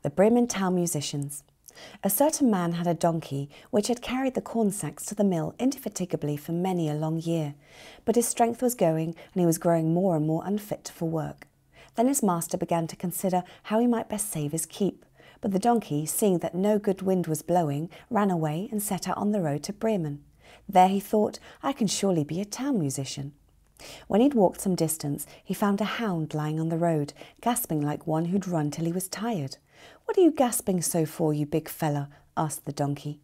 The Bremen town musicians. A certain man had a donkey which had carried the corn sacks to the mill indefatigably for many a long year, but his strength was going and he was growing more and more unfit for work. Then his master began to consider how he might best save his keep, but the donkey, seeing that no good wind was blowing, ran away and set out on the road to Bremen. There he thought, I can surely be a town musician. When he'd walked some distance, he found a hound lying on the road, gasping like one who'd run till he was tired. "What are you gasping so for, you big fella?" asked the donkey.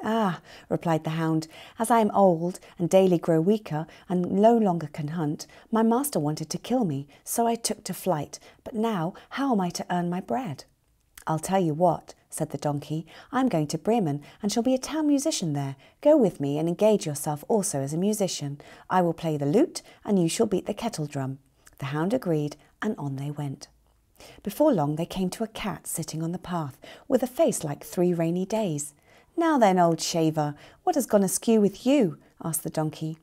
"Ah," replied the hound, "as I am old and daily grow weaker and no longer can hunt, my master wanted to kill me, so I took to flight. But now, how am I to earn my bread?" "I'll tell you what," said the donkey, "I'm going to Bremen and shall be a town musician there. Go with me and engage yourself also as a musician. I will play the lute and you shall beat the kettle drum." The hound agreed and on they went. Before long they came to a cat sitting on the path with a face like 3 rainy days. "Now then, old shaver, what has gone askew with you?" asked the donkey.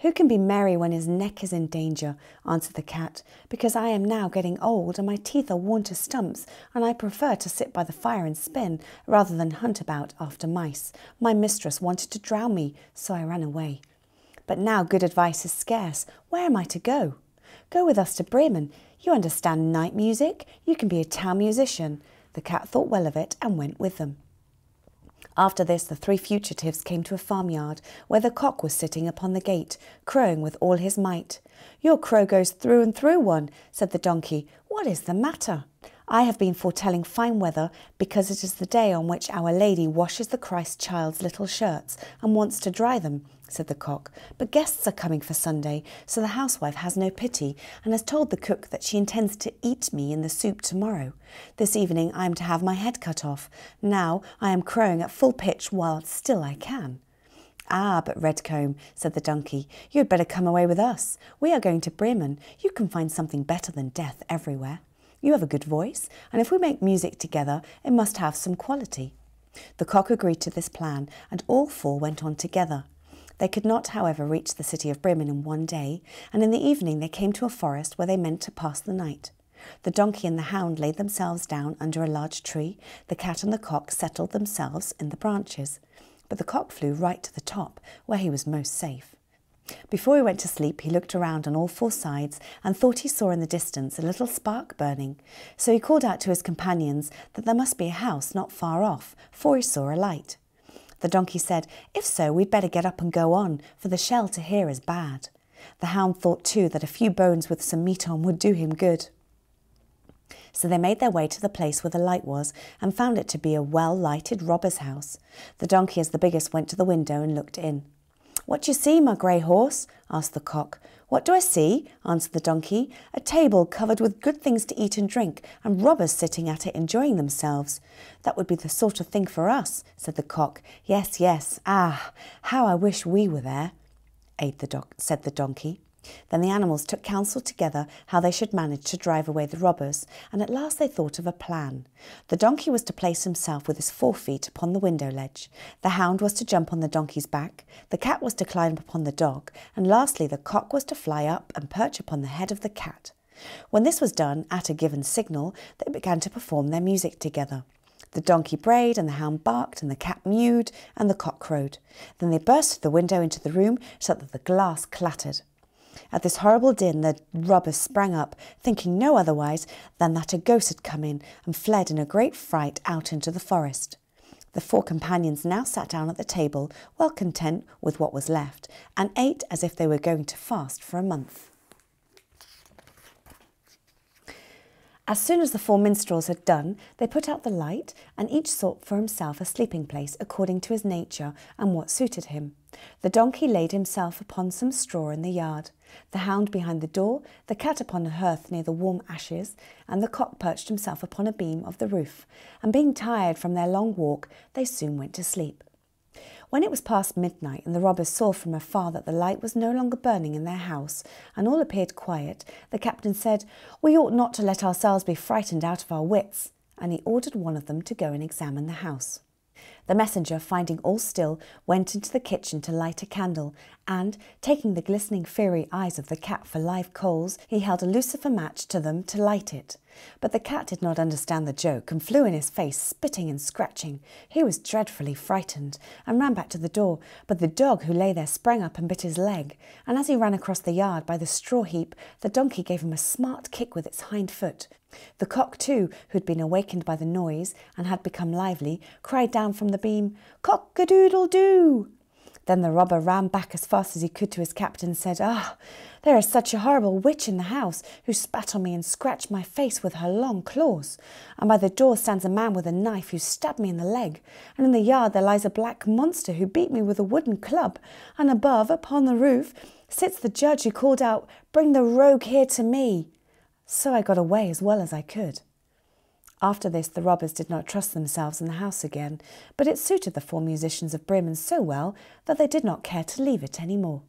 "Who can be merry when his neck is in danger?" answered the cat. "Because I am now getting old and my teeth are worn to stumps, and I prefer to sit by the fire and spin rather than hunt about after mice. My mistress wanted to drown me, so I ran away. But now good advice is scarce. Where am I to go?" "Go with us to Bremen. You understand night music. You can be a town musician." The cat thought well of it and went with them. After this, the 3 fugitives came to a farmyard where the cock was sitting upon the gate, crowing with all his might. "Your crow goes through and through one," said the donkey. "What is the matter?" "I have been foretelling fine weather because it is the day on which Our Lady washes the Christ child's little shirts and wants to dry them," said the cock. "But guests are coming for Sunday, so the housewife has no pity and has told the cook that she intends to eat me in the soup tomorrow. This evening I am to have my head cut off. Now I am crowing at full pitch while still I can." "Ah, but Redcomb," said the donkey, "you had better come away with us. We are going to Bremen. You can find something better than death everywhere. You have a good voice, and if we make music together, it must have some quality." The cock agreed to this plan, and all 4 went on together. They could not, however, reach the city of Bremen in one day, and in the evening they came to a forest where they meant to pass the night. The donkey and the hound laid themselves down under a large tree. The cat and the cock settled themselves in the branches, but the cock flew right to the top, where he was most safe. Before he went to sleep, he looked around on all 4 sides and thought he saw in the distance a little spark burning. So he called out to his companions that there must be a house not far off, for he saw a light. The donkey said, "If so, we'd better get up and go on, for the shelter here is bad." The hound thought too that a few bones with some meat on would do him good. So they made their way to the place where the light was and found it to be a well-lighted robber's house. The donkey, as the biggest, went to the window and looked in. "What do you see, my grey horse?" asked the cock. "What do I see?" answered the donkey. "A table covered with good things to eat and drink, and robbers sitting at it enjoying themselves." "That would be the sort of thing for us," said the cock. "Yes, yes. Ah, how I wish we were there," said the donkey. Then the animals took counsel together how they should manage to drive away the robbers, and at last they thought of a plan. The donkey was to place himself with his 4 feet upon the window ledge. The hound was to jump on the donkey's back, the cat was to climb upon the dog, and lastly the cock was to fly up and perch upon the head of the cat. When this was done, at a given signal, they began to perform their music together. The donkey brayed, and the hound barked, and the cat mewed, and the cock crowed. Then they burst through the window into the room so that the glass clattered. At this horrible din the robbers sprang up, thinking no otherwise than that a ghost had come in, and fled in a great fright out into the forest. The 4 companions now sat down at the table, well content with what was left, and ate as if they were going to fast for a month. As soon as the 4 minstrels had done, they put out the light, and each sought for himself a sleeping place according to his nature and what suited him. The donkey laid himself upon some straw in the yard, the hound behind the door, the cat upon a hearth near the warm ashes, and the cock perched himself upon a beam of the roof, and being tired from their long walk, they soon went to sleep. When it was past midnight and the robbers saw from afar that the light was no longer burning in their house and all appeared quiet, the captain said, "We ought not to let ourselves be frightened out of our wits," and he ordered one of them to go and examine the house. The messenger, finding all still, went into the kitchen to light a candle, and, taking the glistening fiery eyes of the cat for live coals, he held a lucifer match to them to light it. But the cat did not understand the joke, and flew in his face, spitting and scratching. He was dreadfully frightened, and ran back to the door, but the dog who lay there sprang up and bit his leg, and as he ran across the yard by the straw heap, the donkey gave him a smart kick with its hind foot. The cock, too, who had been awakened by the noise, and had become lively, cried down from the beam, "Cock-a-doodle-doo!" Then the robber ran back as fast as he could to his captain and said, "Ah, there is such a horrible witch in the house, who spat on me and scratched my face with her long claws. And by the door stands a man with a knife who stabbed me in the leg. And in the yard there lies a black monster who beat me with a wooden club. And above, upon the roof, sits the judge who called out, 'Bring the rogue here to me.' So I got away as well as I could." After this, the robbers did not trust themselves in the house again, but it suited the 4 musicians of Bremen so well that they did not care to leave it any more.